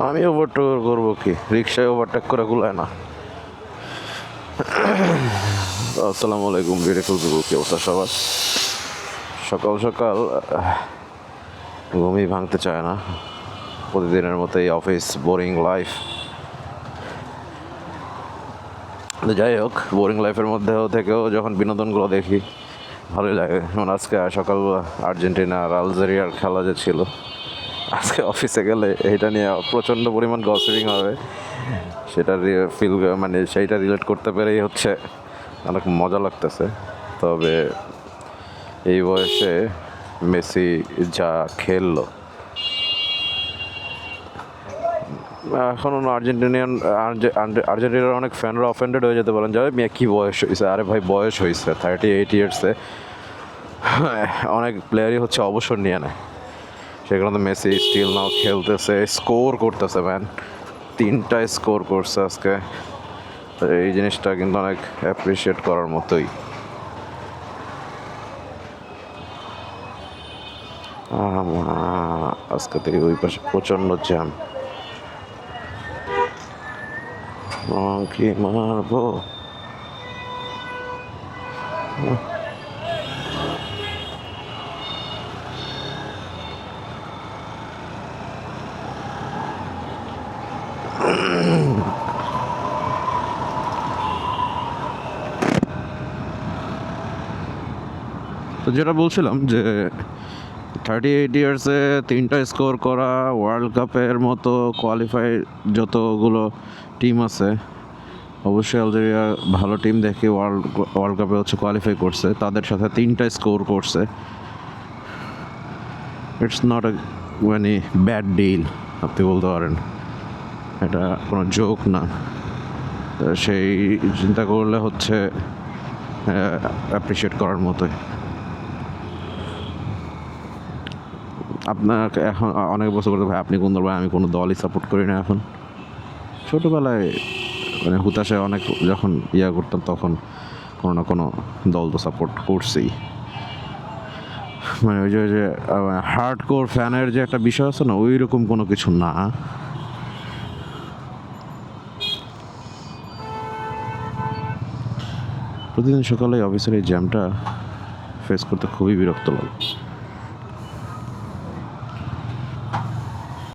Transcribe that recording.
আমি ওভারটেক করবো কি, রিক্সায় ওভারটেক করে কুলায় না। আসসালামু আলাইকুম, বিউটিফুল পিপল, কি অবস্থা সবার? সকাল সকাল ঘুমই ভাঙতে চায় না, প্রতিদিনের মতো এই অফিস বোরিং লাইফ। যাই হোক, বোরিং লাইফের মধ্যেও থেকেও যখন বিনোদনগুলো দেখি ভালোই লাগে। যেমন আজকে সকালবেলা আর্জেন্টিনা আর আলজেরিয়ার খেলা যে ছিল, আজকে অফিসে গেলে এইটা নিয়ে প্রচণ্ড পরিমাণ গসিপিং হবে, সেটা মানে সেইটা রিলেট করতে পেরেই হচ্ছে অনেক মজা লাগতেছে। তবে এই বয়সে মেসি যা খেললো, এখনও আর্জেন্টিনার অনেক ফ্যানরা অফেন্ডেড হয়ে যেতে পারেন, যাবে মেয়ে কী বয়স হয়েছে। আরে ভাই, বয়স হয়েছে 38 ইয়ার্সে, অনেক প্লেয়ারই হচ্ছে অবসর নিয়ে নেয়। সেখানে তো মেসি স্টিল নাও খেলতেছে, স্কোর করতেছে। ম্যান 3টা স্কোর করছে আজকে, এই জিনিসটা কিন্তু অনেক অ্যাপ্রিসিয়েট করার মতোই। আজকে থেকে ওই পাশে প্রচণ্ড জ্যাম, কি মারবো। তো যেটা বলছিলাম যে 38 ইয়ার্সে 3টা স্কোর করা, ওয়ার্ল্ড কাপের মতো কোয়ালিফাই যতগুলো টিম আছে, অবশ্যই আলজেরিয়া ভালো টিম দেখে ওয়ার্ল্ড কাপে হচ্ছে কোয়ালিফাই করছে, তাদের সাথে 3টা স্কোর করছে। ইটস নট এ মানে ব্যাড ডিল, আপনি বলতে পারেন, এটা কোনো জোক না। সেই চিন্তা করলে হচ্ছে অ্যাপ্রিসিয়েট করার মতোই। আপনাকে এখন অনেক বছর করতে, ভাই আপনি কোন দল? ভাই আমি কোনো দলই সাপোর্ট করি না এখন। ছোটোবেলায় মানে হুতাশে অনেক যখন করতাম, তখন কোনো না কোনো দল তো সাপোর্ট করছি। মানে ওই যে হার্ড কোর ফ্যানের যে একটা বিষয় আছে না, ওই রকম কোনো কিছু না। প্রতিদিন সকালে অফিসের এই জ্যামটা ফেস করতে খুবই বিরক্ত লাগে।